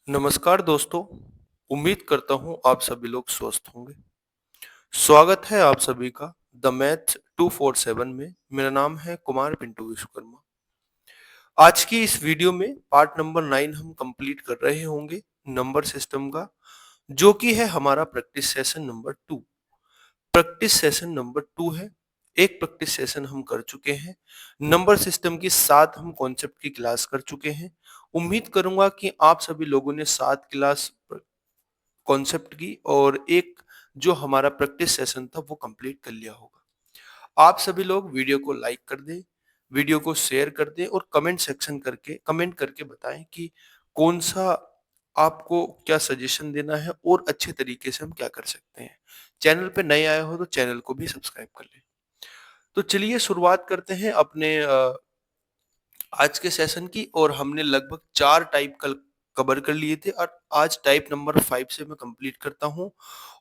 नमस्कार दोस्तों, उम्मीद करता हूँ आप सभी लोग स्वस्थ होंगे। स्वागत है आप सभी का द मैथ 247 में। मेरा नाम है कुमार पिंटू विश्वकर्मा। आज की इस वीडियो में पार्ट नंबर 9 हम कंप्लीट कर रहे होंगे नंबर सिस्टम का, जो कि है हमारा practice session number 2। Practice session number 2 है। एक प्रैक्टिस सेशन हम कर चुके हैं। नंबर सिस्टम की 7 हम कॉन्सेप्ट की क्लास कर चुके हैं। उम्मीद करूंगा कि आप सभी लोगों ने 7 क्लास कॉन्सेप्ट की और एक जो हमारा प्रैक्टिस सेशन था वो कंप्लीट कर लिया होगा। आप सभी लोग वीडियो को लाइक कर दें, वीडियो को शेयर कर दें और कमेंट करके बताएं कि कौन सा आपको क्या सजेशन देना है और अच्छे तरीके से हम क्या कर सकते हैं। चैनल पे नए आए हो तो चैनल को भी सब्सक्राइब कर लें। तो चलिए शुरुआत करते हैं अपने आज के सेशन की। और हमने लगभग 4 टाइप कल कवर कर लिए थे और आज टाइप नंबर 5 से मैं कंप्लीट करता हूँ।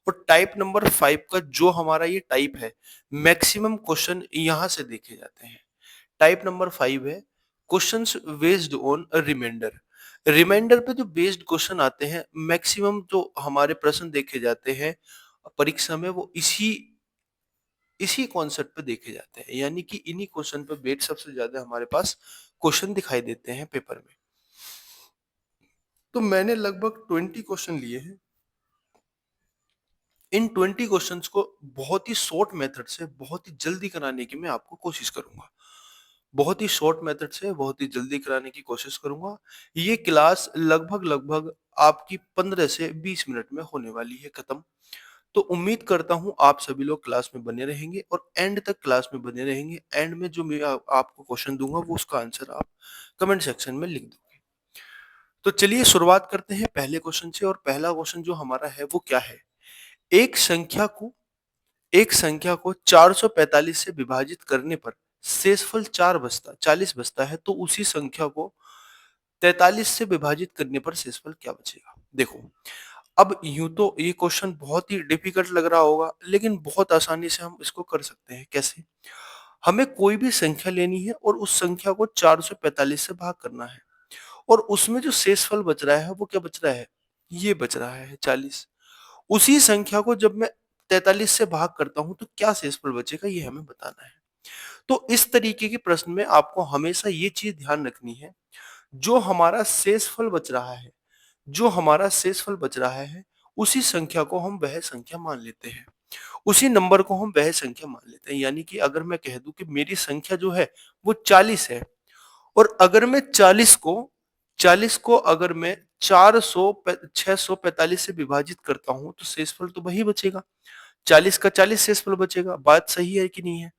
और टाइप नंबर 5 का जो हमारा ये टाइप है, मैक्सिमम क्वेश्चन यहाँ से देखे जाते हैं। टाइप नंबर 5 है questions based on remainder. Remainder पे जो बेस्ड क्वेश्चन आते हैं, मैक्सिमम जो हमारे प्रश्न देखे जाते हैं परीक्षा में, वो इसी इसी कॉन्सेप्ट पे देखे जाते हैं। यानी कि इन्हीं क्वेश्चन पे बेस्ड सबसे ज्यादा हमारे पास क्वेश्चन दिखाई देते हैं पेपर में। तो मैंने लगभग 20 क्वेश्चन लिए हैं। इन 20 क्वेश्चंस को बहुत ही शॉर्ट मेथड से बहुत ही जल्दी कराने की मैं आपको कोशिश करूंगा। बहुत ही शॉर्ट मेथड से बहुत ही जल्दी कराने की कोशिश करूंगा। ये क्लास लगभग लगभग आपकी 15 से 20 मिनट में होने वाली है खत्म। तो उम्मीद करता हूँ आप सभी लोग क्लास में बने रहेंगे और एंड तक क्लास में बने रहेंगे। एंड में जो मैं आपको क्वेश्चन दूंगा वो उसका आंसर आप कमेंट सेक्शन में लिख दोगे। तो चलिए शुरुआत करते हैं पहले क्वेश्चन से। और पहला क्वेश्चन जो हमारा है वो क्या है। एक संख्या को एक संख्या को 445 से विभाजित करने पर शेषफल 40 बचता है, तो उसी संख्या को 43 से विभाजित करने पर शेषफल क्या बचेगा। देखो, अब यूं तो ये क्वेश्चन बहुत ही डिफिकल्ट लग रहा होगा, लेकिन बहुत आसानी से हम इसको कर सकते हैं। कैसे? हमें कोई भी संख्या लेनी है और उस संख्या को 445 से भाग करना है, और उसमें जो शेषफल बच रहा है वो क्या बच रहा है, ये बच रहा है 40। उसी संख्या को जब मैं 43 से भाग करता हूं तो क्या शेषफल बचेगा, ये हमें बताना है। तो इस तरीके के प्रश्न में आपको हमेशा ये चीज ध्यान रखनी है, जो हमारा शेषफल बच रहा है जो हमारा शेषफल बच रहा है उसी संख्या को हम वह संख्या मान लेते हैं। उसी नंबर को हम वह संख्या मान लेते हैं। यानी कि अगर मैं कह दूं कि मेरी संख्या जो है वो 40 है, और अगर मैं 40 को अगर मैं 645 से विभाजित करता हूं तो शेषफल तो वही बचेगा। 40 का 40 शेषफल बचेगा। बात सही है कि नहीं है?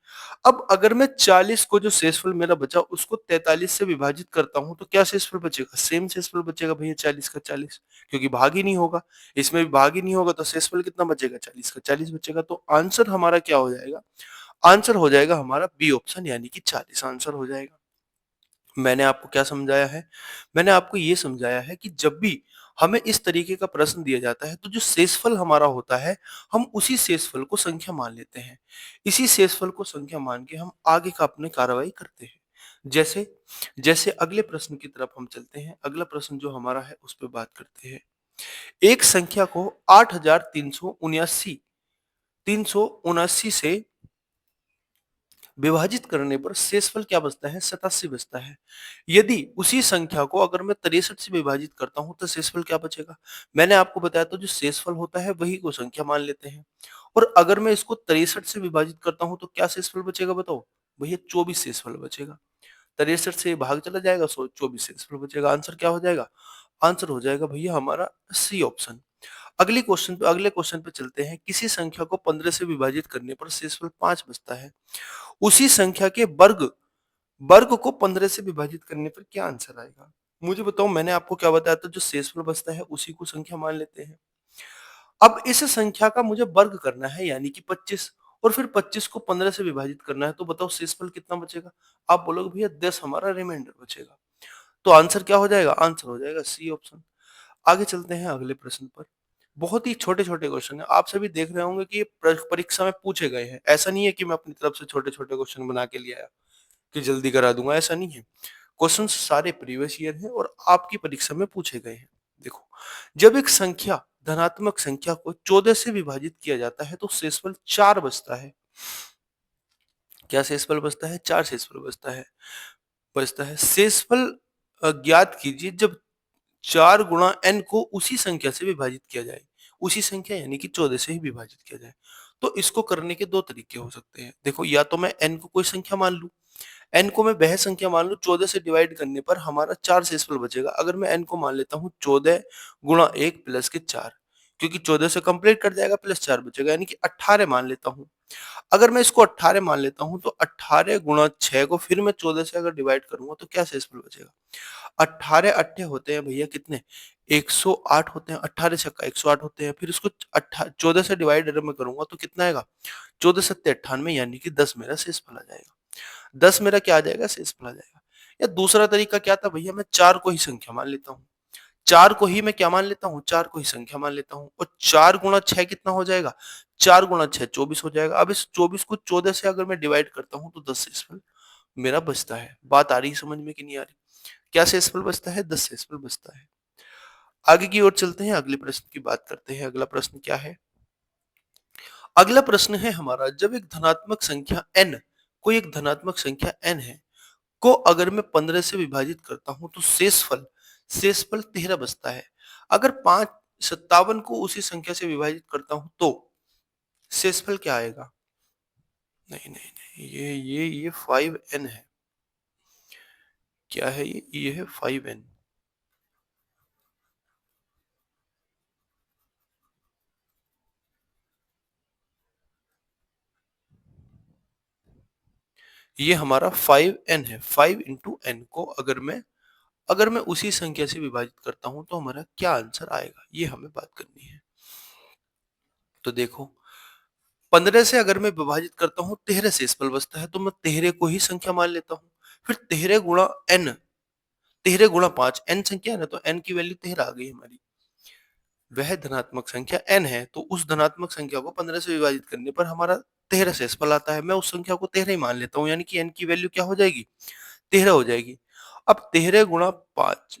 अब अगर मैं 40 को जो शेषफल मेरा बचा उसको 43 से विभाजित करता हूं तो क्या शेषफल बचेगा? सेम शेषफल बचेगा भैया, 40 का 40, क्योंकि भाग ही नहीं होगा। इसमें भी भाग ही नहीं होगा तो शेषफल कितना बचेगा? 40 का 40 बचेगा। तो आंसर हमारा क्या हो जाएगा? आंसर हो जाएगा हमारा बी ऑप्शन, यानी कि 40 आंसर हो जाएगा। मैंने आपको क्या समझाया है? मैंने आपको ये समझाया है कि जब भी हमें इस तरीके का प्रश्न दिया जाता है तो जो शेषफल हमारा होता है, हम उसी शेषफल को संख्या मान लेते हैं। इसी शेषफल को संख्या मान के हम आगे का अपनी कार्रवाई करते हैं। जैसे जैसे अगले प्रश्न की तरफ हम चलते हैं। अगला प्रश्न जो हमारा है उस पर बात करते हैं। एक संख्या को 8379 से विभाजित करने पर शेषफल क्या बचता है? 87 बचता है। यदि उसी संख्या को अगर मैं 63 से विभाजित करता हूं तो शेषफल क्या बचेगा? मैंने आपको बताया था जो शेषफल होता है वही को संख्या मान लेते हैं। और अगर मैं इसको 63 से विभाजित करता हूं तो क्या शेषफल बचेगा बताओ? भैया 24 शेषफल बचेगा। 63 से भाग चला जाएगा, सो 24 शेषफल बचेगा। आंसर क्या हो जाएगा? आंसर हो जाएगा भैया हमारा सी ऑप्शन। अगले क्वेश्चन पे चलते हैं। किसी संख्या को 15 से विभाजित करने पर शेषफल 5 बचता है। उसी संख्या के वर्ग वर्ग को 15 से विभाजित करने पर क्या आंसर आएगा? मुझे बताओ, मैंने आपको क्या बताया था, जो शेषफल बचता है उसी को संख्या मान लेते हैं। अब इस संख्या का मुझे वर्ग करना है यानी कि 25, और फिर 25 को 15 से विभाजित करना है, तो बताओ शेषफल कितना बचेगा? आप बोलोगे भैया 10 हमारा रिमाइंडर बचेगा। तो आंसर क्या हो जाएगा? आंसर हो जाएगा सी ऑप्शन। आगे चलते हैं अगले प्रश्न पर। बहुत ही छोटे-छोटे क्वेश्चन हैं। आप सभी देख रहे होंगे कि ये परीक्षा में पूछे गए हैं। ऐसा नहीं है कि मैं अपनी तरफ से छोटे-छोटे क्वेश्चन बना के ले आया कि जल्दी करा दूंगा, ऐसा नहीं है। क्वेश्चन सारे प्रीवियस ईयर हैं और आपकी परीक्षा में पूछे गए हैं। देखो, जब एक संख्या धनात्मक संख्या को 14 से विभाजित किया जाता है तो शेषफल 4 बचता है। क्या शेषफल बचता है? 4 शेषफल बचता है। शेषफल ज्ञात कीजिए जब 4 गुणा n को उसी संख्या से विभाजित किया जाए। उसी संख्या यानी कि 14 से ही विभाजित किया जाए। तो इसको करने के 2 तरीके हो सकते हैं। देखो, या तो मैं n को कोई संख्या मान लूँ, n को मैं वह संख्या मान लूँ 14 से डिवाइड करने पर हमारा 4 शेषफल बचेगा। अगर मैं n को मान लेता हूँ 14 गुणा 1 प्लस के 4, क्योंकि 14 से कंप्लीट कट जाएगा प्लस 4 बचेगा, यानी कि 18 मान लेता हूँ। अगर मैं इसको 18 मान लेता हूँ तो 18 गुणा 6 को फिर मैं 14 से अगर डिवाइड करूंगा तो क्या शेषफल बचेगा? 18 अट्ठे होते हैं भैया कितने? 108 होते हैं। 18 छक्का 108 होते हैं। फिर इसको 14 से डिवाइड अगर मैं करूंगा तो कितना आएगा? 14 सत्ते 98, यानी कि 10 मेरा शेषफल आ जाएगा। 10 मेरा क्या आ जाएगा? शेषफल आ जाएगा। या दूसरा तरीका क्या था भैया, मैं 4 को ही संख्या मान लेता हूँ। 4 को ही मैं क्या मान लेता हूँ? 4 को ही संख्या मान लेता हूँ। और 4 गुणा 6 कितना हो जाएगा? 4 गुणा 6 24 हो जाएगा। अब इस 24 को 14 से अगर मैं डिवाइड करता हूँ तो 10 शेषफल मेरा बचता है। बात आ रही है समझ में कि नहीं आ रही? क्या शेषफल बचता है? 10 शेषफल बचता है। आगे की ओर चलते हैं, अगले प्रश्न की बात करते हैं। अगला प्रश्न क्या है? अगला प्रश्न है हमारा, जब एक धनात्मक संख्या n, कोई एक धनात्मक संख्या n है, को अगर मैं 15 से विभाजित करता हूं तो शेषफल शेषफल 13 बचता है। अगर 557 को उसी संख्या से विभाजित करता हूं तो शेषफल क्या आएगा? नहीं नहीं नहीं, ये 5n है। क्या है ये है 5n। ये हमारा 5n है। 5 इंटू एन को अगर मैं उसी संख्या से विभाजित करता हूं तो हमारा क्या आंसर आएगा, ये हमें बात करनी है। तो देखो, 15 से अगर मैं विभाजित करता हूँ 13 शेषफल बचता है, तो मैं 13 को ही संख्या मान लेता हूँ। फिर 13 गुणा n, 13 गुणा 5, n संख्या है ना, तो n की वैल्यू 13 आ गई हमारी। वह धनात्मक संख्या n है, तो उस धनात्मक संख्या को 15 से विभाजित करने पर हमारा 13 शेषफल आता है। मैं उस संख्या को 13 ही मान लेता हूँ, यानी कि n की वैल्यू क्या हो जाएगी? 13 हो जाएगी। अब 13 गुणा 5,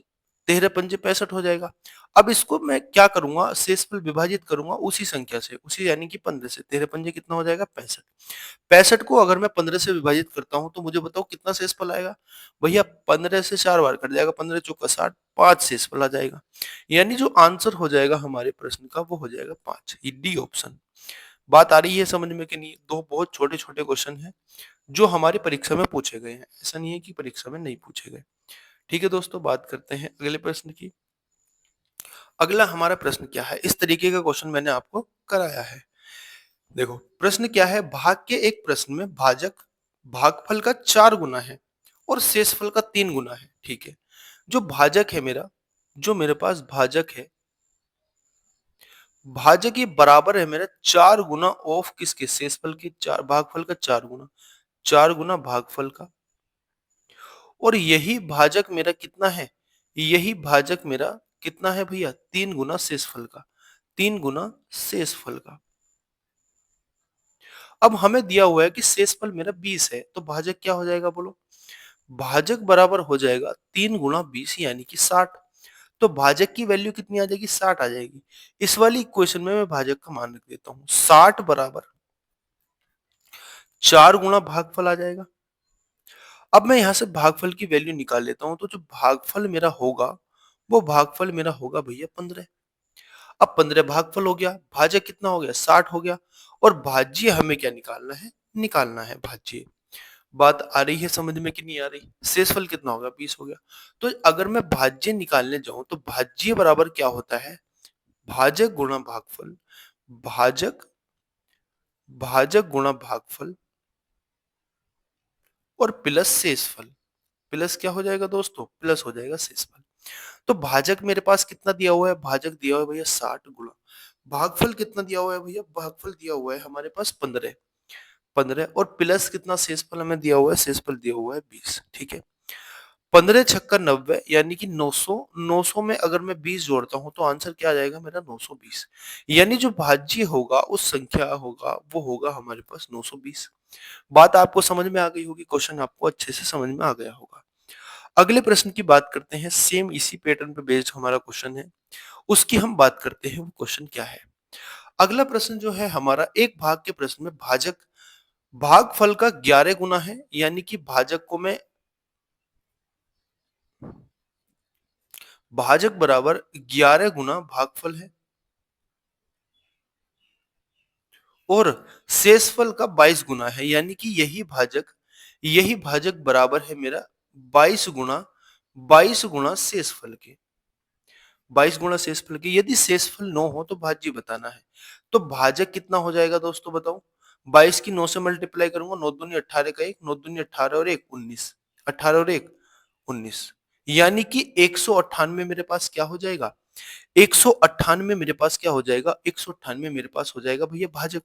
13 पंजे 65 हो जाएगा। अब इसको मैं क्या करूंगा? शेषफल विभाजित करूंगा उसी संख्या से, उसी यानी कि 15 से। 13 पंजे कितना हो जाएगा? 65। 65 को अगर मैं 15 से विभाजित करता हूं तो मुझे बताओ कितना शेषफल आएगा? भैया 15 से 4 बार कट जाएगा, 15 चौका 60, 5 शेषफल आ जाएगा। यानी जो आंसर हो जाएगा हमारे प्रश्न का वो हो जाएगा 5, डी ऑप्शन। बात आ रही है समझ में कि नहीं? दो बहुत छोटे छोटे क्वेश्चन हैं जो हमारी परीक्षा में पूछे गए हैं। ऐसा नहीं है कि परीक्षा में नहीं पूछे गए। ठीक है दोस्तों, बात करते हैं अगले प्रश्न की। अगला हमारा प्रश्न क्या है? इस तरीके का क्वेश्चन मैंने आपको कराया है। देखो, प्रश्न क्या है? भाग के एक प्रश्न में भाजक भागफल का 4 गुना है और शेषफल का 3 गुना है। ठीक है। जो भाजक है मेरा, जो मेरे पास भाजक है, भाजक ये बराबर है मेरा 4 गुना ऑफ किसके? शेषफल के 4, भागफल का 4 गुना, 4 गुना भागफल का। और यही भाजक मेरा कितना है? यही भाजक मेरा कितना है भैया? 3 गुना शेषफल का, 3 गुना शेषफल का। अब हमें दिया हुआ है कि शेषफल मेरा 20 है, तो भाजक क्या हो जाएगा बोलो? भाजक बराबर हो जाएगा 3 गुणा 20, यानी कि 60। तो भाजक की वैल्यू कितनी आ जाएगी? 60 आ जाएगी। इस वाली इक्वेशन में मैं भाजक का मान रख देता हूँ। 60 बराबर 4 गुणा भागफल आ जाएगा। अब मैं यहाँ से भागफल की वैल्यू निकाल लेता हूँ, तो जो भागफल मेरा होगा वो भागफल मेरा होगा भैया 15। अब 15 भागफल हो गया, भाजक कितना हो गया? 60 हो गया। और भाज्य हमें क्या निकालना है? निकालना है भाज्य। बात आ रही है समझ में कि नहीं आ रही? शेषफल कितना हो गया? 20 हो गया। तो अगर मैं भाज्य निकालने जाऊं तो भाज्य बराबर क्या होता है? भाजक गुणा भागफल, भाजक भाजक गुणा भागफल और प्लस शेषफल। प्लस क्या हो जाएगा दोस्तों? प्लस हो जाएगा शेषफल। तो भाजक मेरे पास कितना दिया हुआ है? भाजक दिया हुआ है भैया 60 गुणा भागफल कितना दिया हुआ है भैया? भागफल दिया हुआ है हमारे पास 15, 15 और प्लस कितना शेषफल हमें दिया हुआ है? शेषफल दिया हुआ है 20। ठीक है। 15 छक्का 90, यानी कि 900। 900 में अगर मैं 20 जोड़ता हूं तो आंसर क्या आ जाएगा मेरा? 920। यानी जो भाज्य होगा उस संख्या होगा वो होगा हमारे पास 920। बात आपको समझ में आ गई होगी, क्वेश्चन आपको अच्छे से समझ में आ गया होगा। अगले प्रश्न की बात करते हैं, सेम इसी पैटर्न पे बेस्ड हमारा क्वेश्चन है, उसकी हम बात करते हैं, वो क्वेश्चन क्या है। अगला प्रश्न जो है हमारा, एक भाग के प्रश्न में भाजक भागफल का 11 गुना है, यानी कि भाजक को मैं भाजक बराबर 11 गुना भागफल है, और शेषफल का 22 गुना है, यानी कि यही भाजक बराबर है मेरा 22 गुना 22 गुना शेषफल के। 22 गुणा शेषफल के, यदि शेषफल 9 हो तो भाज्य बताना है। तो भाजक कितना हो जाएगा दोस्तों बताओ। 22 की 9 से मल्टीप्लाई करूंगा, 9 दूनी 18 का 1, 9 दूनी 18 और 1 19, 18 और 1 19, यानी कि 198 मेरे पास क्या हो जाएगा, 198 मेरे पास क्या हो जाएगा, 198 मेरे पास हो जाएगा भैया भाजक।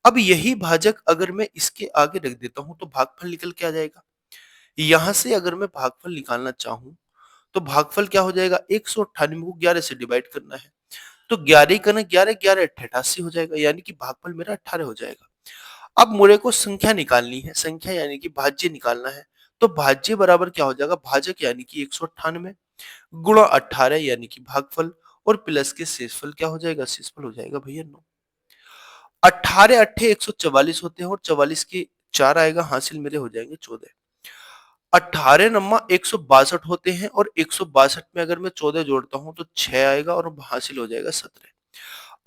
अब यही भाजक अगर मैं इसके आगे रख देता हूं तो भागफल निकल के आ जाएगा। यहां से अगर मैं भागफल निकालना चाहूं तो भागफल क्या हो जाएगा, 198 को 11 से डिवाइड करना है, तो 11 का ना 11 11 88 हो जाएगा, यानी कि भागफल मेरा 18 हो जाएगा। अब मुझे को संख्या निकालनी है, संख्या यानी कि भाज्य निकालना है, तो भाज्य बराबर क्या हो जाएगा, भाजक यानी कि 198 गुणा 18 यानी कि भागफल, और प्लस के शेषफल क्या हो जाएगा, शेषफल हो जाएगा भैया 9। 18 अट्ठे 144 होते हैं, और 44 के 4 आएगा, हासिल मेरे हो जाएंगे 14। 18 नम्मा 162 होते हैं, और 162 में अगर मैं 14 जोड़ता हूं तो 6 आएगा, और हासिल हो जाएगा 17।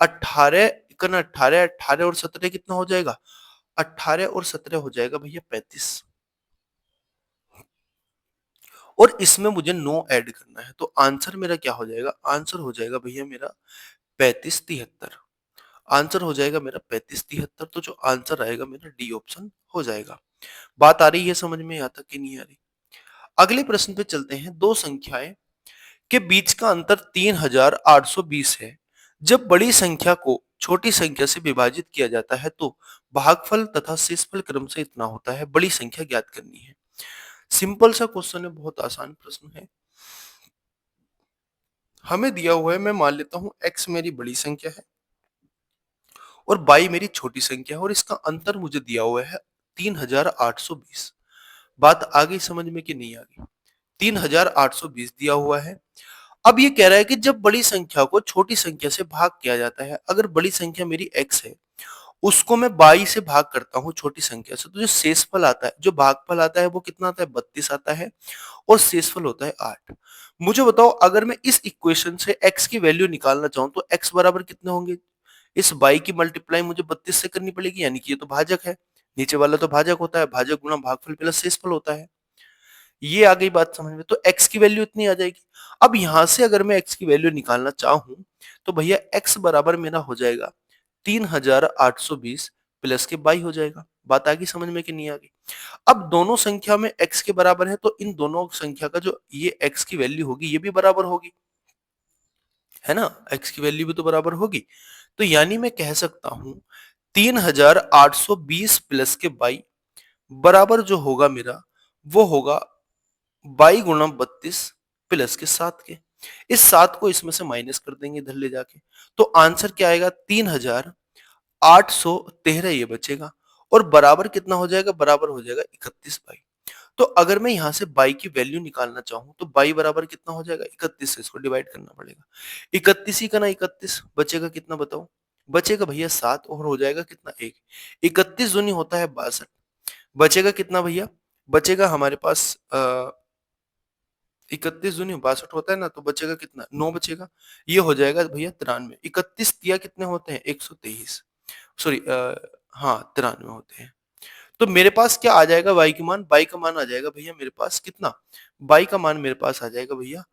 18 इकन 18 18 और 17 कितना हो जाएगा, 18 और 17 हो जाएगा भैया 35, और इसमें मुझे 9 ऐड करना है, तो आंसर मेरा क्या हो जाएगा, आंसर हो जाएगा भैया मेरा 3573। आंसर हो जाएगा मेरा 3573, तो जो आंसर आएगा मेरा डी ऑप्शन हो जाएगा। बात आ रही है समझ में, यहाँ तक कि नहीं आ रही। अगले प्रश्न पे चलते हैं, दो संख्याएं के बीच का अंतर 3820 है। जब बड़ी संख्या को छोटी संख्या से विभाजित किया जाता है तो भागफल तथा शेषफल क्रम से इतना होता है, बड़ी संख्या ज्ञात करनी है। सिंपल सा क्वेश्चन है, बहुत आसान प्रश्न है। हमें दिया हुआ है, मैं मान लेता हूं x मेरी बड़ी संख्या है और y मेरी छोटी संख्या है, और इसका अंतर मुझे दिया हुआ है 3820। बात आ गई समझ में कि नहीं आ गई। 3820 दिया हुआ है। अब ये कह रहा है कि जब बड़ी संख्या को छोटी संख्या से भाग किया जाता है, अगर बड़ी संख्या मेरी x है, उसको मैं 22 से भाग करता हूँ छोटी संख्या से, तो जो शेषफल आता है, जो भागफल आता है वो कितना आता है, 32 आता है, और शेषफल होता है 8। मुझे बताओ, अगर मैं इस इक्वेशन से x की वैल्यू निकालना चाहूं तो x बराबर कितने होंगे, इस y की मल्टीप्लाई मुझे 32 से करनी पड़ेगी, यानी कि ये तो भाजक है, नीचे वाला तो भाजक होता है, भाजक गुणा भागफल प्लस शेषफल होता है। ये आ गई बात समझ में, तो x की वैल्यू इतनी आ जाएगी। अब यहां से अगर मैं x की वैल्यू निकालना चाहूं तो भैया x बराबर मेरा हो जाएगा 3820 प्लस के 22 हो जाएगा। बात आ गई समझ में कि नहीं आ गई। अब दोनों संख्या में x के बराबर है, तो इन दोनों संख्या का जो ये x की वैल्यू होगी ये भी बराबर होगी, है ना, x की वैल्यू भी तो बराबर होगी। तो यानी मैं कह सकता हूं 3820 प्लस के 22 बराबर जो होगा मेरा, वो होगा 22 गुणा 32 प्लस के 7 के। इस 7 को इसमें से माइनस कर देंगे इधर ले जाके, तो आंसर क्या आएगा, 3813 ये बचेगा, और बराबर कितना हो जाएगा, बराबर हो जाएगा 31 बाई। तो अगर मैं यहां से बाई की वैल्यू निकालना चाहूं तो बाई बराबर कितना हो जाएगा, 31 से इसको डिवाइड करना पड़ेगा। 31 ही का ना 31 बचेगा, कितना बताओ, बचेगा भैया 7, और हो जाएगा कितना, 1। 31 दूनी होता है 62, बचेगा कितना भैया, बचेगा हमारे पास 31 दूनी 62 होता है ना, तो बचेगा कितना, 9 बचेगा। ये हो जाएगा भैया 93। 31 दिया कितने होते हैं, 123, सॉरी हाँ 93 होते हैं। तो मेरे पास क्या आ जाएगा, y का मान, y का मान आ जाएगा भैया मेरे पास कितना, y का मान मेरे पास आ जाएगा भैया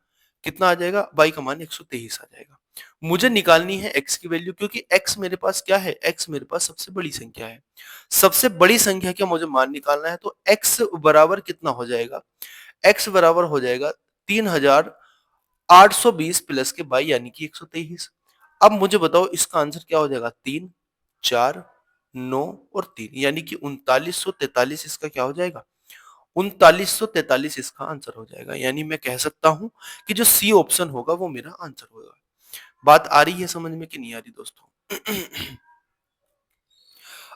कितना आ जाएगा, y का मान 123 आ जाएगा। मुझे निकालनी है x की वैल्यू, क्योंकि x मेरे पास क्या है, x मेरे पास सबसे बड़ी संख्या है। सबसे बड़ी संख्या का मुझे मान निकालना है, तो x बराबर कितना हो जाएगा, x बराबर हो जाएगा 3820 प्लस के 22 यानी कि 123। अब मुझे बताओ इसका आंसर क्या हो जाएगा, 3 4 9 और 3, यानी कि 3943 इसका क्या हो जाएगा, 3943 इसका आंसर हो जाएगा। यानी मैं कह सकता हूं कि जो सी ऑप्शन होगा वो मेरा आंसर होगा। बात आ रही है समझ में कि नहीं आ रही दोस्तों।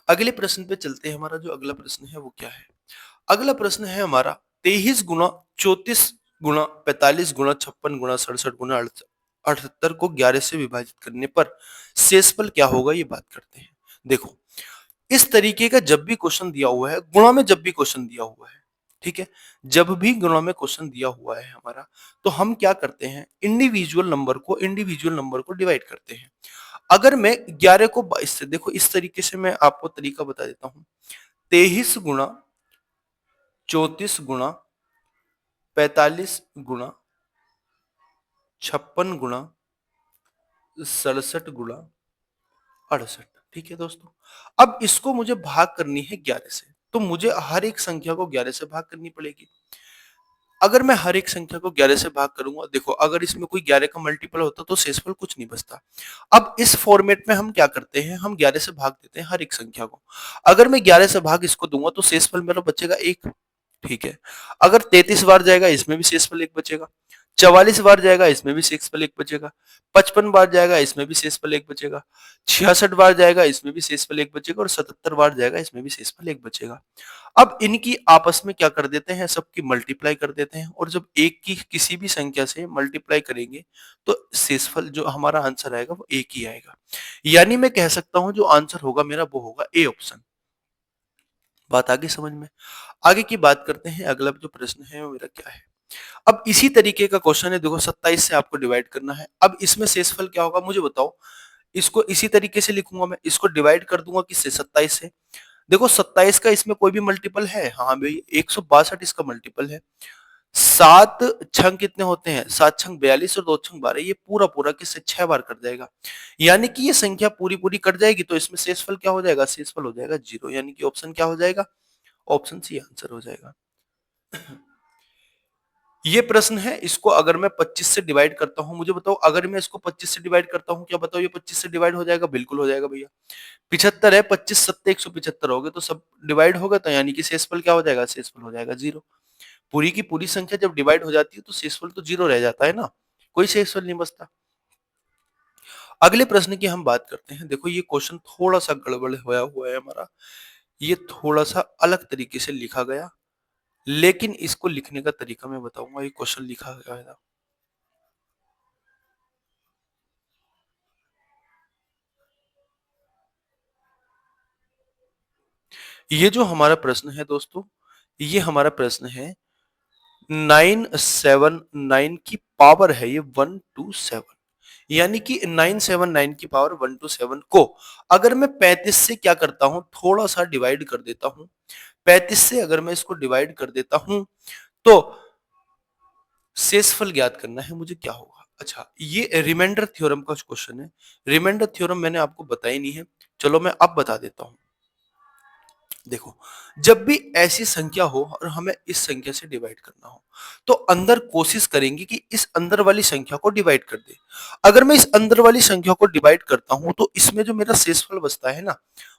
अगले प्रश्न पे चलते हैं। हमारा जो अगला प्रश्न है वो क्या है, अगला प्रश्न है हमारा 23 गुना 34 गुना 45 गुना 56 गुना 67 गुना 78 को 11 से विभाजित करने पर शेषफल क्या होगा, ये बात करते हैं। देखो, इस तरीके का जब भी क्वेश्चन दिया हुआ है, गुणा में जब भी क्वेश्चन दिया हुआ है, ठीक है, जब भी गुणा में क्वेश्चन दिया हुआ है हमारा, तो हम क्या करते हैं, इंडिविजुअल नंबर को डिवाइड करते हैं। अगर मैं 11 को 22 से, देखो इस तरीके से मैं आपको तरीका बता देता हूं, 23 गुणा 34 गुणा 45 गुणा 56 गुणा 67 गुणा 68। ठीक है दोस्तों, अब इसको मुझे भाग करनी है 11 से, तो मुझे हर एक संख्या को 11 से भाग करनी पड़ेगी। अगर मैं हर एक संख्या को 11 से भाग करूंगा, देखो अगर इसमें कोई 11 का मल्टीपल होता तो शेषफल कुछ नहीं बचता। अब इस फॉर्मेट में हम क्या करते हैं, हम 11 से भाग देते हैं हर एक संख्या को। अगर मैं 11 से भाग इसको दूंगा तो शेषफल मेरा बचेगा 1। ठीक है, अगर 33 बार जाएगा इसमें भी शेषफल 1 बचेगा, 44 बार जाएगा इसमें भी शेषफल 1 बचेगा, 55 बार जाएगा इसमें भी शेषफल 1 बचेगा, 66 बार जाएगा इसमें भी शेषफल 1 बचेगा और 77 बार जाएगा इसमें भी शेषफल 1 बचेगा। अब इनकी आपस में क्या कर देते हैं, सबकी मल्टीप्लाई कर देते हैं, और जब एक की किसी भी संख्या से मल्टीप्लाई करेंगे तो शेषफल जो हमारा आंसर आएगा वो एक ही आएगा। यानी मैं कह सकता हूं जो आंसर होगा मेरा वो होगा ए ऑप्शन। बात आगे समझ में? आगे की बात करते हैं, अगला जो प्रश्न है वो मेरा क्या है। अब इसी तरीके का क्वेश्चन है, देखो 27 से आपको डिवाइड करना है। अब इसमें शेषफल क्या होगा मुझे बताओ। इसको इसी तरीके से लिखूंगा मैं, इसको डिवाइड कर दूंगा किससे, 27 से। देखो 27 का इसमें कोई भी मल्टीपल है, हाँ भाई 162 इसका मल्टीपल है। 7 छंग कितने होते हैं, 7 छंग 42 और 2 छंग 12, ये पूरा पूरा किससे 6 बार कट जाएगा। यानी कि ये संख्या पूरी पूरी कट जाएगी, तो इसमें शेषफल क्या हो जाएगा, शेषफल हो जाएगा 0। यानी कि ऑप्शन क्या हो जाएगा, ऑप्शन सी आंसर हो जाएगा। ये प्रश्न है, इसको अगर मैं 25 से डिवाइड करता हूं, मुझे बताओ अगर मैं इसको 25 से डिवाइड करता हूं, क्या बताओ ये 25 से डिवाइड हो जाएगा, बिल्कुल हो जाएगा भैया। 75 है, 25 सत्ते 175 हो गए, तो सब डिवाइड होगा, तो यानी कि शेषफल क्या हो जाएगा, शेषफल हो जाएगा 0। पूरी की पूरी संख्या जब डिवाइड हो जाती है तो शेषफल तो 0 रह जाता है ना, कोई शेषफल नहीं बचता। अगले प्रश्न की हम बात करते हैं। देखो ये क्वेश्चन थोड़ा सा गड़बड़ होया हुआ है हमारा, ये थोड़ा सा अलग तरीके से लिखा गया, लेकिन इसको लिखने का तरीका मैं बताऊंगा। ये क्वेश्चन लिखा गया है, ये जो हमारा प्रश्न है दोस्तों, ये हमारा प्रश्न है 979 की पावर है ये 127, यानी कि 979 की पावर 127 को अगर मैं 35 से क्या करता हूं, थोड़ा सा डिवाइड कर देता हूं। 35 से अगर मैं इसको डिवाइड कर देता हूं तो शेषफल ज्ञात करना है मुझे, क्या होगा। अच्छा, ये रिमाइंडर थ्योरम का क्वेश्चन है। रिमाइंडर थ्योरम मैंने आपको बताई नहीं है, चलो मैं अब बता देता हूं। देखो, जब भी ऐसी संख्या हो और हमें इस संख्या से डिवाइड करना हो, तो अंदर कोशिश करेंगे कि इस अंदर वाली संख्या को डिवाइड कर दे। अगर मैं इस अंदर वाली संख्या को डिवाइड करता हूं तो इसमें जो मेरा शेषफल बचता है ना,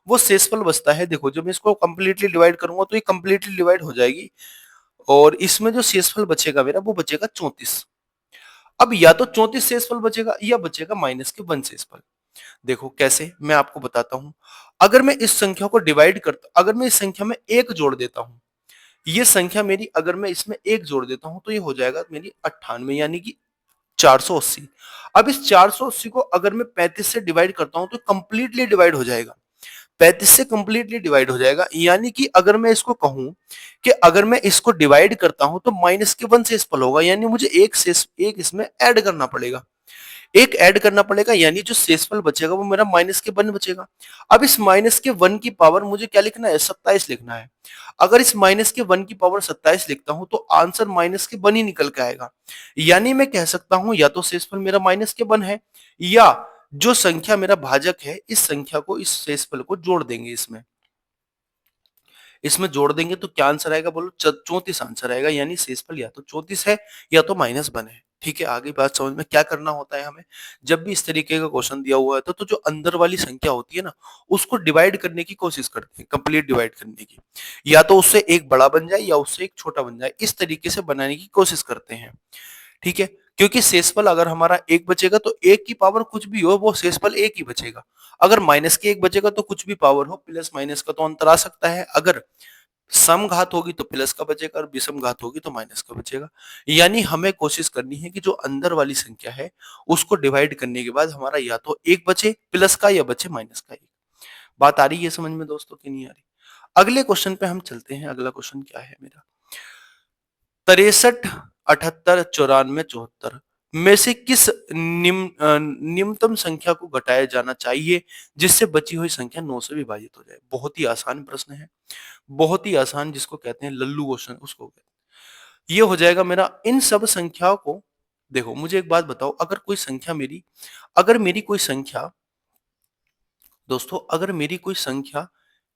वो शेषफल बचता है। देखो जब मैं इसको कंप्लीटली डिवाइड करूंगा तो ये कंप्लीटली डिवाइड हो जाएगी, और इसमें जो शेषफल बचेगा मेरा वो बचेगा 34। अब या तो 34 शेषफल बचेगा या बचेगा माइनस के 1 शेषफल। देखो कैसे, मैं आपको बताता हूं। अगर मैं इस संख्या को डिवाइड करता, अगर मैं इस संख्या में एक जोड़ देता हूं, ये संख्या मेरी अगर मैं इसमें एक जोड़ देता हूं तो ये हो जाएगा मेरी 98, यानी कि 480। अब इस 480 को अगर मैं 35 से डिवाइड करता हूं तो कंप्लीटली डिवाइड हो जाएगा, 35 से कंप्लीटली डिवाइड हो जाएगा। यानी कि अगर मैं इसको कहूं कि अगर मैं इसको डिवाइड करता हूं तो माइनस के 1 शेषफल होगा, यानी मुझे एक इसमें ऐड करना पड़ेगा, एक ऐड करना पड़ेगा, यानी जो शेषफल बचेगा वो मेरा माइनस के 1 बचेगा। अब इस माइनस के 1 की पावर मुझे क्या लिखना है, 27 लिखना है। अगर इस माइनस के 1 की पावर 27 लिखता हूं तो आंसर माइनस के 1 ही निकल के आएगा। यानी मैं कह सकता हूं या तो शेषफल मेरा माइनस के 1 है, या जो संख्या मेरा भाजक है इस संख्या को इस शेषफल को जोड़ देंगे, इसमें इसमें जोड़ देंगे तो क्या आंसर आएगा बोलो, 34 आंसर आएगा। यानी शेषफल या तो 34 है या तो -1 है। ठीक है, आगे बात समझ में, क्या करना होता है हमें, जब भी इस तरीके का क्वेश्चन दिया हुआ है तो जो अंदर वाली संख्या होती है ना, उसको डिवाइड करने की कोशिश करते हैं, कंप्लीट डिवाइड करने की, या तो उससे एक बड़ा बन जाए या उससे एक छोटा बन जाए, इस तरीके से बनाने की कोशिश करते हैं। ठीक है, क्योंकि शेषफल अगर हमारा एक बचेगा तो एक की पावर कुछ भी हो वो शेषफल एक ही बचेगा। अगर माइनस के एक बचेगा तो कुछ भी पावर हो, प्लस माइनस का तो अंतर आ सकता है। अगर सम घात होगी तो प्लस का बचेगा और विषम घात होगी तो माइनस का बचेगा। यानी हमें कोशिश करनी है कि जो अंदर वाली संख्या है उसको डिवाइड करने के बाद हमारा या तो एक बचे प्लस का या बचे माइनस का एक। बात आ रही है समझ में दोस्तों कि नहीं आ रही? अगले क्वेश्चन पे हम चलते हैं। अगला क्वेश्चन क्या है मेरा? 63, 78, 94, 74 में से किस निम्नतम संख्या को घटाया जाना चाहिए जिससे बची हुई संख्या 9 से विभाजित हो जाए? बहुत ही आसान प्रश्न है, बहुत ही आसान, जिसको कहते हैं लल्लू क्वेश्चन उसको कहते हैं। ये हो जाएगा मेरा। इन सब संख्याओं को देखो, मुझे एक बात बताओ, अगर मेरी कोई संख्या दोस्तों, अगर मेरी कोई संख्या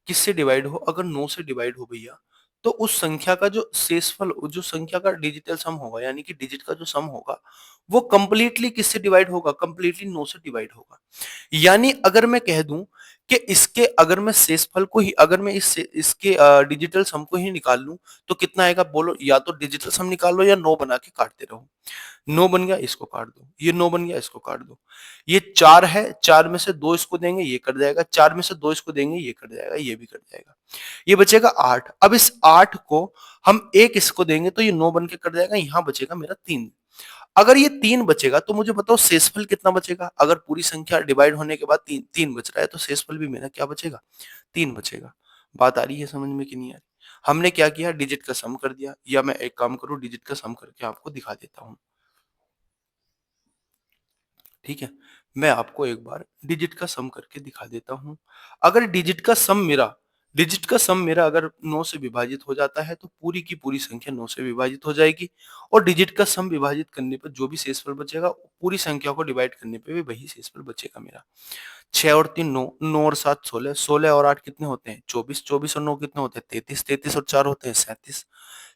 किससे डिवाइड हो, अगर 9 से डिवाइड हो भैया, तो उस संख्या का जो शेषफल, जो संख्या का डिजिटल सम होगा, यानी कि डिजिट का जो सम होगा, वो कंप्लीटली किससे डिवाइड होगा? कंप्लीटली 9 से डिवाइड होगा। यानी अगर मैं कह दूं कि इसके, अगर मैं शेषफल को ही, अगर मैं इसके डिजिटल सम को ही निकाल लूं तो कितना आएगा बोलो? या तो डिजिटल सम निकाल लो या 9 बना के काटते रहो। 9 बन गया, इसको काट दो। ये 9 बन गया, इसको काट दो। ये 4 है, 4 में से 2 इसको देंगे, ये कट जाएगा। 4 में से 2 इसको देंगे, ये कट जाएगा, ये भी कट जाएगा। ये बचेगा 8। अब इस 8 को हम 1 इसको देंगे तो ये 9 बन के कट जाएगा, यहां बचेगा मेरा 3। अगर ये 3 बचेगा तो मुझे बताओ शेषफल कितना बचेगा? अगर पूरी संख्या डिवाइड होने के बाद 3 बच रहा है तो शेषफल भी मेरा क्या बचेगा? 3 बचेगा। बात आ रही है समझ में कि नहीं आ रही? हमने क्या किया? डिजिट का सम कर दिया। या मैं एक काम करूं, डिजिट का सम करके आपको दिखा देता हूं। ठीक है, मैं आपको एक बार डिजिट का सम करके दिखा देता हूं। अगर डिजिट का सम मेरा अगर 9 से विभाजित हो जाता है तो पूरी की पूरी संख्या 9 से विभाजित हो जाएगी, और डिजिट का सम विभाजित करने पर जो भी शेषफल बचेगा, पूरी संख्या को डिवाइड करने पे भी वही शेषफल बचेगा मेरा। 6 और 3 9, 9 और 7 16, 16 और 8 कितने होते हैं? 24, 24 और 9 कितने होते हैं? 33, 33 और 4 होते हैं 37,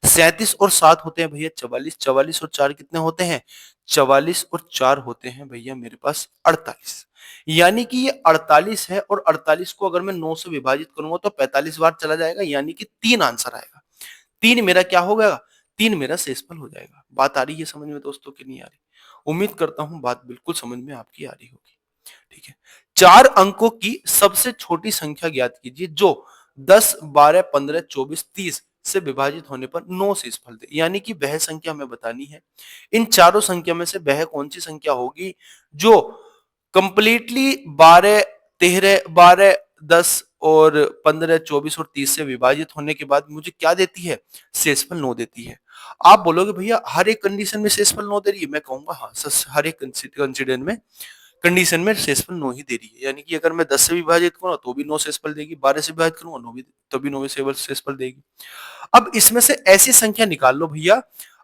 37 और 7 होते हैं भैया 44, 44 और 4 कितने होते हैं? 44 और 4 होते हैं भैया मेरे पास 48। यानी कि ये 48 है, और 48 को अगर मैं 9 से विभाजित करूंगा तो 45 बार चला जाएगा, यानी कि 3 आंसर आएगा। 3 मेरा क्या हो गया? 3 मेरा शेषफल हो जाएगा। बात आ रही है समझ में दोस्तों कि नहीं आ रही? उम्मीद करता हूं बात बिल्कुल समझ में आपकी आ रही होगी। ठीक है, 4 अंकों की सबसे छोटी संख्या ज्ञात कीजिए जो 10, 12, 15, 24, 30 से विभाजित होने पर 9 शेषफल दे। यानी कि वह संख्या हमें बतानी है। इन चारों संख्या में से वह कौन सी संख्या होगी जो कंप्लीटली 12, 13, 12, 10 और 15, 24 और 30 से विभाजित होने के बाद मुझे क्या देती है? शेषफल 9 देती है। आप बोलोगे भैया हर एक कंडीशन में शेषफल 9 दे रही है? मैं कहूंगा हाँ, हर एक कंडीशन में शेषफल 9 ही दे रही है। यानी कि अगर मैं 10 से विभाजित करूंगा तो भी 9 शेषफल देगी, 12 से विभाजित करूंगा 9 भी, तभी 9 शेषफल देगी। अब इसमें से ऐसी संख्या निकाल लो भैया,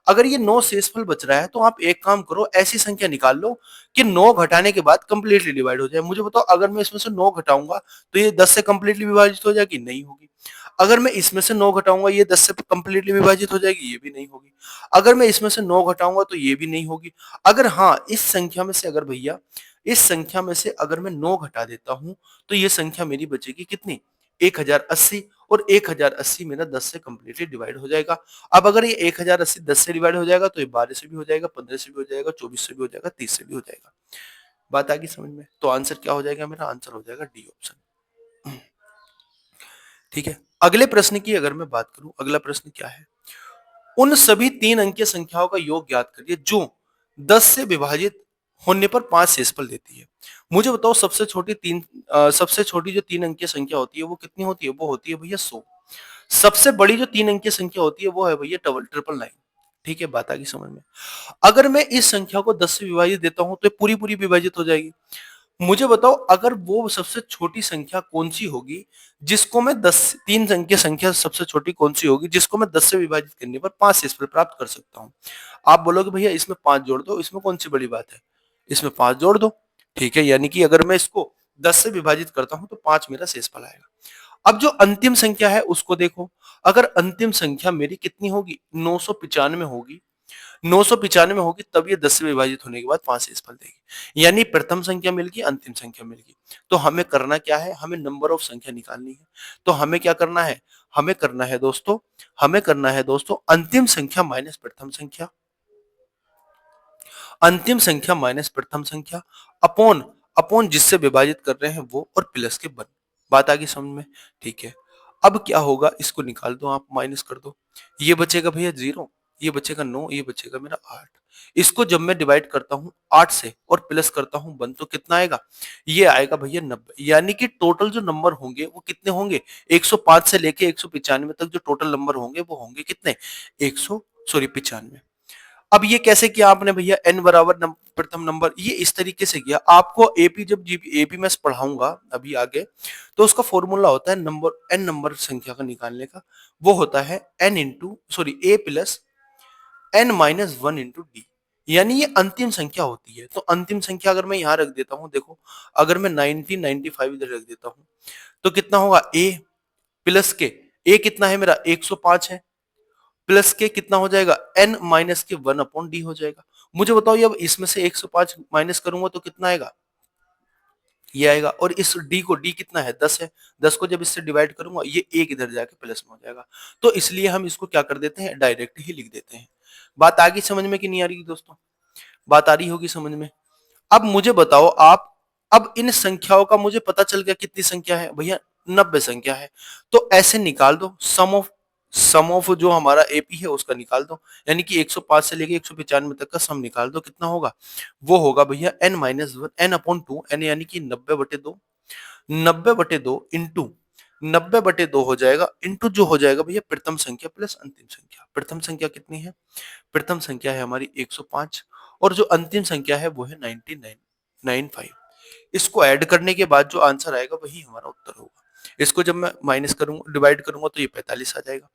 अगर ये 9 शेषफल बच रहा है तो आप एक काम करो, ऐसी संख्या निकाल लो कि 9 घटाने के बाद कंप्लीटली डिवाइड हो जाए। मुझे बताओ, अगर मैं इसमें से 9 घटाऊंगा तो ये 10 से कंप्लीटली विभाजित हो जाएगी? नहीं होगी। अगर मैं इसमें से 9 घटाऊंगा, ये 10 से कंप्लीटली विभाजित हो जाएगी? ये भी नहीं होगी। अगर मैं इसमें से 9 घटाऊंगा तो ये भी नहीं होगी। अगर हाँ, इस संख्या में से अगर भैया, इस संख्या में से अगर मैं 9 घटा देता हूं तो ये संख्या मेरी बचेगी कितनी? 1080, और 1080 मेरा 10 से कंप्लीटली डिवाइड हो जाएगा। अब अगर ये 1080 10 से डिवाइड हो जाएगा तो ये 12 से भी हो जाएगा, 15 से भी हो जाएगा, 24 से भी हो जाएगा, 30 से भी हो जाएगा। बात आ गई समझ में? तो आंसर क्या हो जाएगा मेरा? आंसर हो जाएगा डी ऑप्शन। ठीक है, अगले प्रश्न की अगर मैं बात करूं, अगला प्रश्न क्या है? उन सभी 3 अंकीय संख्याओं का योग ज्ञात करिए जो 10 से विभाजित होने पर 5 शेषफल देती है। मुझे बताओ सबसे छोटी जो 3 अंकीय संख्या होती है वो कितनी होती है? वो होती है भैया 100। सबसे बड़ी जो 3 अंकीय संख्या होती है वो है भैया डबल ट्रिपल 9। ठीक है, बात आ गई समझ में? अगर मैं इस संख्या को 10 से विभाजित देता हूं तो ये पूरी पूरी विभाजित हो जाएगी। मुझे बताओ, अगर वो सबसे छोटी संख्या कौन सी होगी जिसको मैं 10, 3 अंकीय संख्या सबसे छोटी कौन सी होगी जिसको मैं 10 से विभाजित करने पर 5 शेषफल प्राप्त कर सकता हूं? आप बोलोगे भैया इसमें 5 जोड़ दो, इसमें कौन सी बड़ी बात है? इसमें 5 जोड़ दो। ठीक है, यानी कि अगर मैं इसको 10 से विभाजित करता हूं तो 5 मेरा शेषफल आएगा। अब जो अंतिम संख्या है उसको देखो। अगर अंतिम संख्या मेरी कितनी होगी? 995 होगी। 995 होगी तब ये 10 से विभाजित होने के बाद 5 शेषफल देगी। यानी प्रथम संख्या मिल गई, अंतिम संख्या मिल गई। तो हमें करना क्या है? हमें नंबर ऑफ संख्या निकालनी है। तो हमें क्या करना है? हमें करना है दोस्तों अंतिम संख्या माइनस प्रथम संख्या, अंतिम संख्या माइनस प्रथम संख्या, अपॉन अपॉन जिससे विभाजित कर रहे हैं वो, और प्लस के 1। बात आ गई समझ में? ठीक है, अब क्या होगा, इसको निकाल दो आप, माइनस कर दो, ये बचेगा भैया 0, ये बचेगा 9, ये बचेगा मेरा 8। इसको जब मैं डिवाइड करता हूँ 8 से और प्लस करता हूँ 1 तो कितना आएगा, ये आएगा भैया 90। यानी कि टोटल जो नंबर होंगे वो कितने होंगे, 105 से लेके 195 तक जो टोटल नंबर होंगे वो होंगे कितने, 100 सॉरी 95। अब ये कैसे किया आपने भैया, n बराबर प्रथम नंबर, ये इस तरीके से किया। आपको एपी जब एपी मैं पढ़ाऊंगा अभी आगे, तो उसका फॉर्मूला होता है नंबर n नंबर संख्या का निकालने का, वो होता है n into sorry a plus n minus 1 into D. यानी ये अंतिम संख्या होती है। तो अंतिम संख्या अगर मैं यहाँ रख देता हूँ, देखो अगर मैं 1995 इधर रख देता हूँ तो कितना होगा, a प्लस के, a कितना है मेरा 105 है, प्लस के कितना हो जाएगा, n माइनस के 1 अपॉन डी हो जाएगा। मुझे बताओ ये अब इसमें से 105 माइनस करूंगा तो कितना आएगा, ये आएगा। और इस d को, d कितना है 10 है, 10 को जब इससे डिवाइड करूंगा ये एक इधर जाके प्लस में हो जाएगा। तो इसलिए हम इसको क्या कर देते हैं, डायरेक्ट ही लिख देते हैं। बात आ गई समझ में कि नहीं आ रही दोस्तों, बात आ रही होगी समझ में। अब मुझे बताओ आप, अब इन संख्याओं का मुझे पता चल गया कितनी संख्या है भैया, 90 संख्या है। तो ऐसे निकाल दो, सम ऑफ जो हमारा एपी है उसका निकाल दो, यानी कि 105 से लेके 195 तक का सम निकाल दो, कितना होगा, वो होगा भैया n minus 1, n upon 2, n यानी कि 90/2, 90/2 इंटू 90/2 हो जाएगा, इंटू जो हो जाएगा भैया प्रथम संख्या प्लस अंतिम संख्या। प्रथम संख्या कितनी है, प्रथम संख्या है हमारी 105 और जो अंतिम संख्या है वो है 9995। इसको ऐड करने के बाद जो आंसर आएगा वही हमारा उत्तर होगा। इसको जब मैं माइनस करूंगा, डिवाइड करूंगा तो ये 45 आ जाएगा।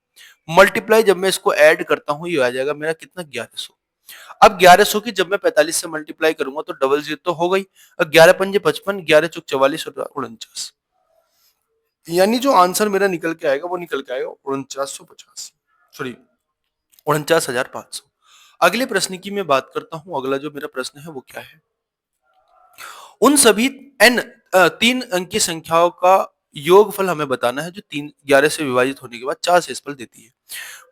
मल्टीप्लाई जब मैं इसको ऐड करता हूं ये आ जाएगा मेरा कितना, 1100। अब 1100 की जब मैं 45 से मल्टीप्लाई करूंगा तो डबल जीरो तो हो गई, और 11 पंजे 55, 11 चौक 44 और 49, यानी जो आंसर मेरा निकल के आएगा वो निकल के आएगा 4950, सॉरी 49,500। अगले प्रश्न की मैं बात करता हूं। अगला जो मेरा प्रश्न है वो क्या है, उन सभी n 3 अंक की संख्याओं का योगफल हमें बताना है जो 11 से विभाजित होने के बाद 4 शेषफल देती है।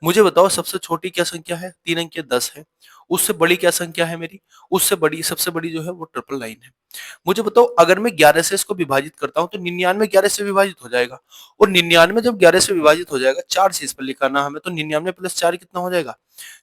मुझे बताओ सबसे छोटी क्या संख्या है, 3 अंक 10 है। उससे बड़ी क्या संख्या है मेरी, उससे बड़ी, सबसे बड़ी जो है वो 999 है। मुझे बताओ अगर मैं 11 से इसको विभाजित करता हूं तो 99 11 से विभाजित हो जाएगा, और 99 जब 11 से विभाजित हो जाएगा 4 शेषफल निकालना हमें, तो 99 प्लस 4 कितना हो जाएगा,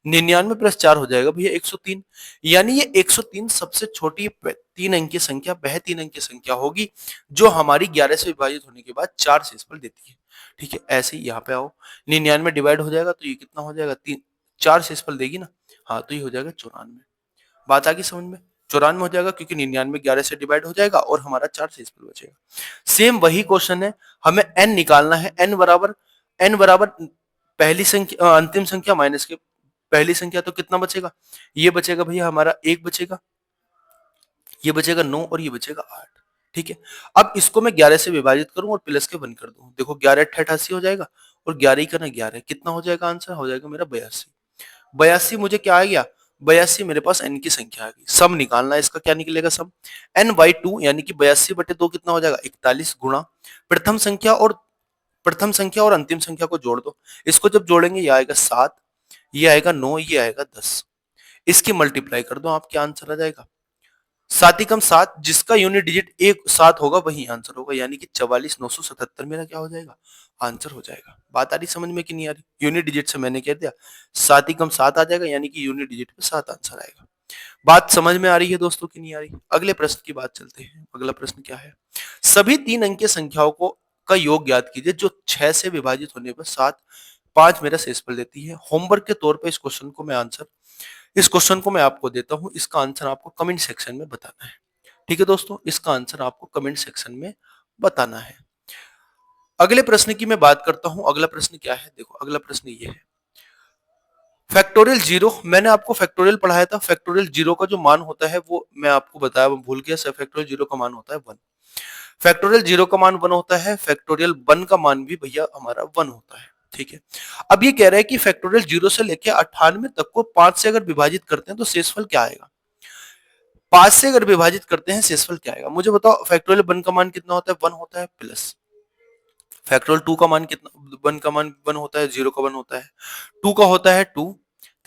99 प्लस 4 हो जाएगा भैया 103। यानी ये 103 सबसे छोटी 3 अंक की संख्या, वह 3 अंक की संख्या होगी जो हमारी 11 से विभाजित होने के बाद 4 शेषफल देती है। ठीक है, ऐसे ही यहाँ पे आओ, 99 डिवाइड हो जाएगा तो ये कितना हो जाएगा, 3, 4 शेषफल देगी ना, हाँ तो ये हो जाएगा 94। बात आ गई समझ में, 94 हो जाएगा क्योंकि 99 11 से डिवाइड हो जाएगा और हमारा 4 शेषफल बचेगा। सेम वही क्वेश्चन है, हमें n निकालना है, n बराबर पहली संख्या अंतिम संख्या माइनस के पहली संख्या, तो कितना बचेगा, ये बचेगा भैया हमारा 1 बचेगा, ये बचेगा 9 और ये बचेगा 8। ठीक है, अब इसको मैं 11 से विभाजित करूं और प्लस के 1 कर दूं, देखो 11 88 हो जाएगा और 11 का ना 11, कितना हो जाएगा आंसर, हो जाएगा मेरा 82। 82 मुझे क्या आ गया, 82 मेरे पास n की संख्या आ गई। सम निकालना है इसका, क्या निकलेगा सम, n/2 यानी कि 82/2 कितना हो जाएगा, 41 गुणा प्रथम संख्या और अंतिम संख्या को जोड़ दो। इसको जब जोड़ेंगे ये आएगा 7, ये आएगा 9, ये आएगा 10। इसकी मल्टीप्लाई कर दो, आप क्या आंसर आ जाएगा, 7 ही कम 7, जिसका यूनिट डिजिट एक 7 होगा वही आंसर होगा, यानी कि 44,977 मेरा क्या हो जाएगा, आंसर हो जाएगा। बात आ रही समझ में कि नहीं आ रही, यूनिट डिजिट से मैंने कह दिया 7 ही कम 7 आ जाएगा, यानी कि यूनिट डिजिट पे 7 आंसर आएगा। बात समझ में आ रही है दोस्तों की नहीं आ रही। अगले प्रश्न की बात चलते हैं। अगला प्रश्न क्या है, सभी 3 अंकीय संख्याओं को का योग ज्ञात कीजिए जो 6 से विभाजित होने पर 7 5 मेरा शेषफल देती है। होमवर्क के तौर पर इस क्वेश्चन को मैं आपको देता हूं, इसका आंसर आपको कमेंट सेक्शन में बताना है। ठीक है दोस्तों, इसका आंसर आपको कमेंट सेक्शन में बताना है। अगले प्रश्न की मैं बात करता हूं। अगला प्रश्न क्या है, देखो अगला प्रश्न ये है, फैक्टोरियल जीरो। मैंने आपको फैक्टोरियल पढ़ाया था, फैक्टोरियल जीरो का जो मान होता है वो मैं आपको बताया, वो भूल गया। फैक्टोरियल जीरो का मान होता है 1। फैक्टोरियल जीरो का मान 1 होता है, फैक्टोरियल 1 का मान भी भैया हमारा 1 होता है। ठीक है, अब ये कह रहा है कि फैक्टोरियल 0 से लेकर 98 तक को 5 से अगर विभाजित करते हैं तो शेषफल क्या आएगा, 5 से अगर विभाजित करते हैं शेषफल क्या आएगा। मुझे बताओ फैक्टोरियल 1 का मान कितना होता है, 1 होता है, प्लस फैक्टोरियल 2 का मान कितना, 1 का मान 1 होता है, 0 का 1 होता है, 2 का होता है 2,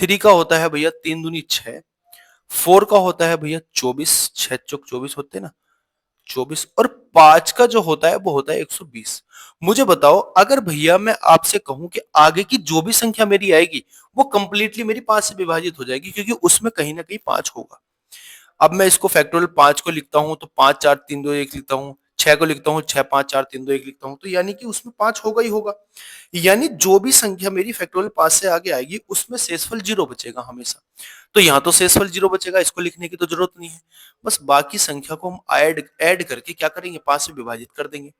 3 का होता है भैया 3 दूनी 6, 4 का होता है भैया 24, 6 चौक 24 होते हैं ना, 24 और 5 का जो होता है वो होता है 120। मुझे बताओ अगर भैया मैं आपसे कहूं कि आगे की जो भी संख्या मेरी आएगी वो कंप्लीटली मेरी 5 से विभाजित हो जाएगी क्योंकि उसमें कहीं ना कहीं 5 होगा। अब मैं इसको फैक्टोरियल 5 को लिखता हूं तो 5 4 3 2 1 लिखता हूं, 6 को लिखता हूं 6 5 4 3 2 1 लिखता हूं, तो यानी कि उसमें 5 होगा ही होगा। यानी जो भी संख्या मेरी फैक्टोरियल 5 से आगे आएगी उसमें शेषफल 0 बचेगा हमेशा। तो यहाँ तो शेषफल 0 बचेगा, इसको लिखने की तो जरूरत नहीं है। बस बाकी संख्या को हम ऐड ऐड करके क्या करेंगे, 5 से विभाजित कर देंगे।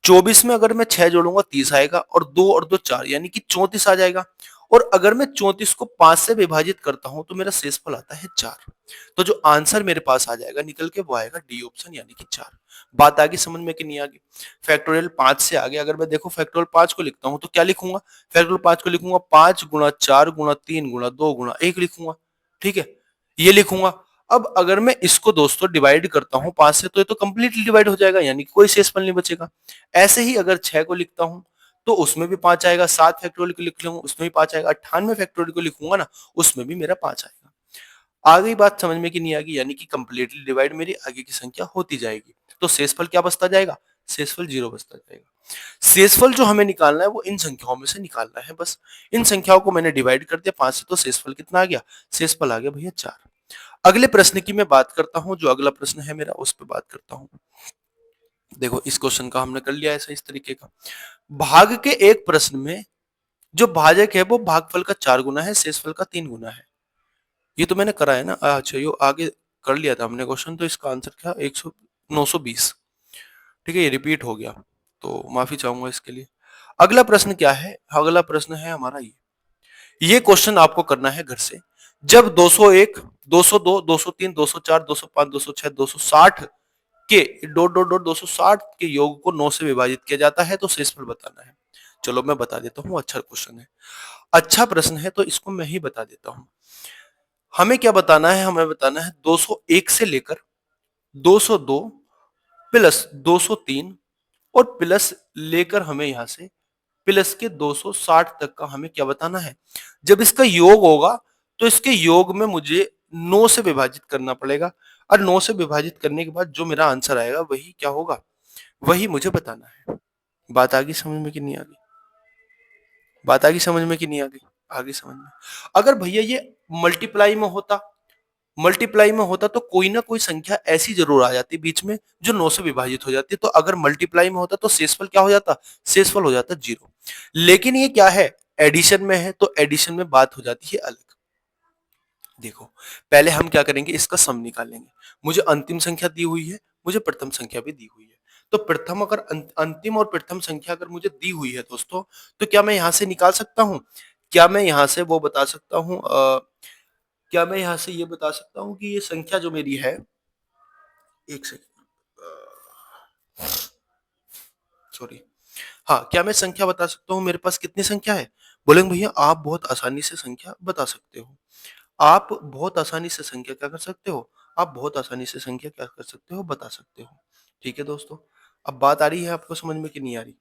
24 में अगर मैं 6 जोड़ूंगा 30 आएगा और 2 और 2 4 यानी कि 34 आ जाएगा। और अगर मैं 34 को 5 से विभाजित करता हूं तो मेरा शेषफल आता है 4। तो जो आंसर मेरे पास आ जाएगा निकल के वो आएगा डी ऑप्शन यानी कि 4। बात आगे समझ में कि नहीं आगे? फैक्टोरियल 5 से आगे अगर मैं देखो फैक्टोरियल 5 को लिखता हूं तो क्या लिखूंगा? फैक्टोरियल 5 को लिखूंगा 5 गुणा 4 गुणा 3 गुणा 2 गुणा 1 लिखूंगा। ठीक है, ये लिखूंगा। अब अगर मैं इसको दोस्तों डिवाइड करता हूं 5 से तो ये तो कंप्लीटली डिवाइड हो जाएगा यानी कि कोई शेषफल नहीं बचेगा। ऐसे ही अगर 6 को लिखता हूं तो उसमें भी 5 आएगा, 7 फैक्टोरियल को लिख लूंगा उसमें भी 5 आएगा, 98 फैक्टोरियल को लिखूंगा ना उसमें भी मेरा 5 आएगा। आ गई बात समझ में कि नहीं आ गई? यानी कि कंप्लीटली डिवाइड मेरी आगे की संख्या होती जाएगी। तो शेषफल क्या बचता जाएगा? शेषफल 0 बचता जाएगा। शेषफल जो हमें निकालना है वो इन संख्याओं में से निकालना है बस। इन संख्याओं को मैंने डिवाइड कर दिया 5 से तो शेषफल कितना आ गया? शेषफल आ गया भैया 4। अगले प्रश्न की मैं बात करता हूं, जो अगला प्रश्न है मेरा उस पर बात करता हूं। देखो इस क्वेश्चन का हमने कर लिया ऐसा इस तरीके का। भाग के एक प्रश्न में जो भाजक है वो भागफल का 4 गुना है, शेषफल का 3 गुना है। ये तो मैंने करा है ना। अच्छा ये आगे कर लिया था हमने क्वेश्चन, तो इसका आंसर क्या? 100 920। ठीक है, ये रिपीट हो गया तो माफी चाहूंगा इसके लिए। अगला प्रश्न क्या है? अगला प्रश्न है हमारा ये क्वेश्चन आपको करना है घर से। जब 201 202 203 204 205 206 260 के डॉट डॉट डॉट 260 के योग को 9 से विभाजित किया जाता है तो शेषफल बताना है। चलो मैं बता देता हूँ, अच्छा क्वेश्चन है, अच्छा प्रश्न है तो इसको मैं ही बता देता हूँ। हमें क्या बताना है? हमें बताना है 201 से लेकर 202 प्लस 203 और प्लस लेकर हमें यहां से प्लस के 260 तक का हमें क्या बताना है। जब इसका योग होगा तो इसके योग में मुझे 9 से विभाजित करना पड़ेगा और 9 से विभाजित करने के बाद जो मेरा आंसर आएगा वही क्या होगा, वही मुझे बताना है। बात आ गई समझ में कि नहीं आ गई? बात आ गई समझ में कि नहीं आ गई? आ गई समझ में। अगर भैया ये मल्टीप्लाई में होता, मल्टीप्लाई में होता तो कोई ना कोई संख्या ऐसी जरूर आ जाती बीच में जो 9 से विभाजित हो जाती। तो अगर मल्टीप्लाई में होता तो शेषफल क्या हो जाता? शेषफल हो जाता 0। लेकिन ये क्या है? एडिशन में है तो एडिशन में बात हो जाती है अलग। देखो पहले हम क्या करेंगे, इसका सम निकालेंगे। मुझे अंतिम संख्या दी हुई है, मुझे प्रथम संख्या भी दी हुई है। तो प्रथम अगर अंतिम और प्रथम संख्या अगर मुझे दी हुई है दोस्तों, तो क्या मैं यहां से निकाल सकता हूं? क्या मैं यहां से वो बता सकता हूं? क्या मैं यहां से ये बता सकता हूं कि ये संख्या जो मेरी है, एक सेकंड, सॉरी, हाँ क्या मैं संख्या बता सकता हूँ मेरे पास कितनी संख्या है? बोलेंगे भैया आप बहुत आसानी से संख्या बता सकते हो। आप बहुत आसानी से संख्या क्या कर सकते हो? आप बहुत आसानी से संख्या क्या कर सकते हो? बता सकते हो। ठीक है दोस्तों, अब बात आ रही है आपको समझ में कि नहीं आ रही?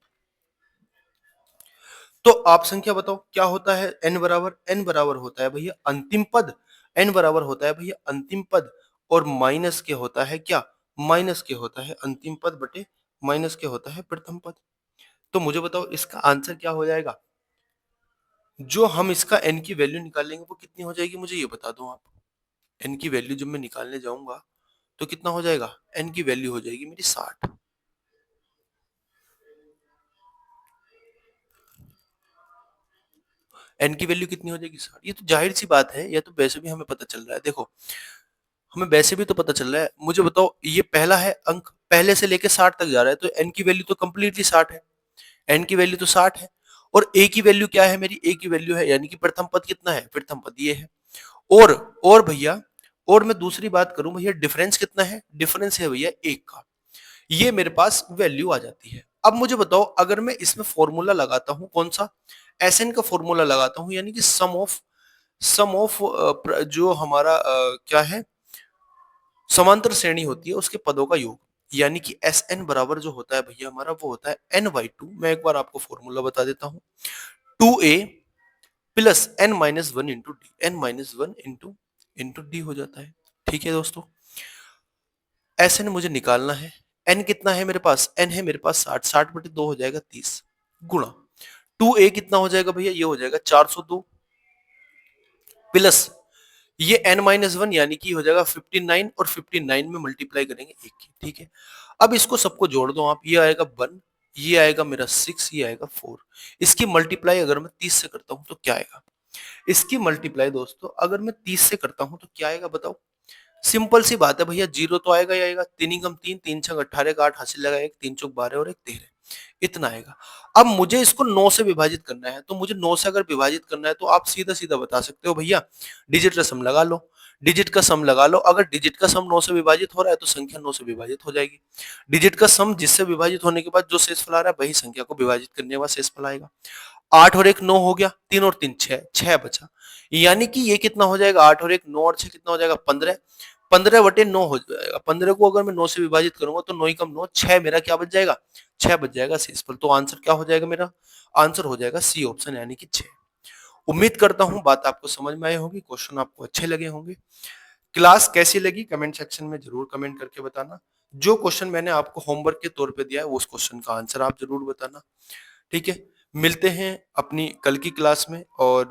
तो आप संख्या बताओ क्या होता है? n बराबर होता है भैया अंतिम पद, n बराबर होता है भैया अंतिम पद और माइनस के होता है क्या? माइनस के होता है अंतिम पद बटे माइनस के होता है प्रथम पद। तो मुझे बताओ इसका आंसर क्या हो जाएगा? जो हम इसका n की वैल्यू निकालेंगे वो कितनी हो जाएगी मुझे ये बता दो आप। n की वैल्यू जब मैं निकालने जाऊंगा तो कितना हो जाएगा? n की वैल्यू हो जाएगी मेरी 60। n की वैल्यू कितनी हो जाएगी? 60। ये तो जाहिर सी बात है, या तो वैसे भी हमें पता चल रहा है। देखो हमें वैसे भी तो पता चल रहा है। मुझे बताओ ये पहला है अंक, पहले से लेके 60 तक जा रहा है तो n की वैल्यू तो कंप्लीटली 60 है। n की वैल्यू तो 60 है और a की वैल्यू क्या है मेरी? a की वैल्यू है यानी कि प्रथम पद कितना है? प्रथम पद ये है। और भैया और मैं दूसरी बात करूं भैया, डिफरेंस कितना है? डिफरेंस है भैया 1 का। ये मेरे पास वैल्यू आ जाती है। अब मुझे बताओ अगर मैं इसमें फॉर्मूला लगाता हूं, कौन सा? एसएन का फॉर्मूला लगाता हूं यानी कि सम ऑफ जो हमारा क्या है, समांतर श्रेणी होती है उसके पदों का योग। यानी कि एस एन बराबर जो होता है भैया हमारा वो होता है n/2। मैं एक बार आपको फॉर्मूला बता देता हूँ। 2a plus n-1 into D, n-1 into into D हो जाता है। ठीक है दोस्तों, Sn मुझे निकालना है। n कितना है मेरे पास? n है मेरे पास 60, 60 बटे 2 हो जाएगा 30 गुणा 2a कितना हो जाएगा भैया? ये हो जाएगा 402 प्लस ये n माइनस वन यानी कि हो जाएगा 59 और 59 में मल्टीप्लाई करेंगे एक की, ठीक है। अब इसको सबको जोड़ दो आप, ये आएगा 1, ये आएगा मेरा 6, ये आएगा 4। इसकी मल्टीप्लाई अगर मैं 30 से करता हूं तो क्या आएगा? इसकी मल्टीप्लाई दोस्तों अगर मैं 30 से करता हूं तो क्या आएगा बताओ? सिंपल सी बात है भैया, जीरो तो आएगा ही आएगा। तीन ही कम तीन, तीन छक 18 का 8 हासिल लगा, एक तीन चौक 12 और एक 13, इतना आएगा। अब मुझे इसको 9 से विभाजित करना है, तो मुझे 9 से अगर विभाजित करना है तो आप सीधा सीधा बता सकते हो भैया डिजिट का सम लगा लो। डिजिट का सम लगा लो, अगर डिजिट का सम 9 से विभाजित हो रहा है तो संख्या 9 से विभाजित हो जाएगी। डिजिट का सम जिससे विभाजित होने के बाद जो शेषफल आ रहा है वही संख्या को विभाजित करने के बाद शेषफल आएगा। 8 और 1 9 हो गया, 3 और 3 6, 6 बचा। यानी कि ये कितना हो जाएगा? 8 और 1 9 और 6 कितना हो जाएगा? 15। 15 बटे 9 हो जाएगा। 15 को अगर मैं 9 से विभाजित करूंगा तो 9 ही कम 9, 6 मेरा क्या बच जाएगा? 6 बच जाएगा शेषफल। तो आंसर क्या हो जाएगा मेरा? आंसर हो जाएगा सी ऑप्शन यानी कि 6। उम्मीद करता हूं बात आपको समझ में आई होगी, क्वेश्चन आपको अच्छे लगे होंगे। क्लास कैसी लगी कमेंट सेक्शन में जरूर कमेंट करके बताना। जो क्वेश्चन मैंने आपको होमवर्क के तौर पे दिया है उस क्वेश्चन का आंसर आप जरूर बताना, ठीक है। मिलते हैं अपनी कल की क्लास में। और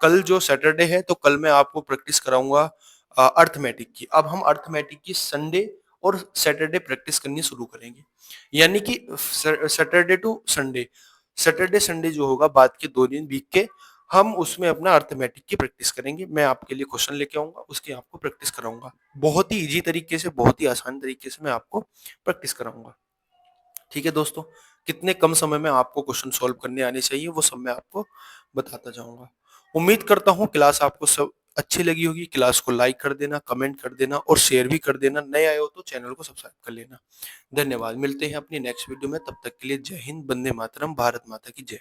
कल जो सैटरडे है तो कल मैं आपको प्रैक्टिस कराऊंगा अर्थमेटिक की। अब हम अर्थमेटिक की संडे और सैटरडे प्रैक्टिस करनी शुरू करेंगे, यानी कि Saturday to Sunday, Saturday Sunday जो होगा बाद के 2 दिन वीक के, हम उसमें अपना अर्थमेटिक की प्रैक्टिस करेंगे। मैं आपके लिए क्वेश्चन लेके आऊंगा, उसकी आपको प्रैक्टिस कराऊंगा। बहुत ही इजी तरीके से, बहुत ही आसान तरीके से मैं आपको प्रैक्टिस कराऊंगा, ठीक है दोस्तों। कितने कम समय में आपको क्वेश्चन सॉल्व करने आने चाहिए वो सब मैं आपको बताता जाऊंगा। उम्मीद करता हूँ क्लास आपको सब अच्छी लगी होगी। क्लास को लाइक कर देना, कमेंट कर देना और शेयर भी कर देना। नए आए हो तो चैनल को सब्सक्राइब कर लेना। धन्यवाद। मिलते हैं अपनी नेक्स्ट वीडियो में, तब तक के लिए जय हिंद, वंदे मातरम, भारत माता की जय।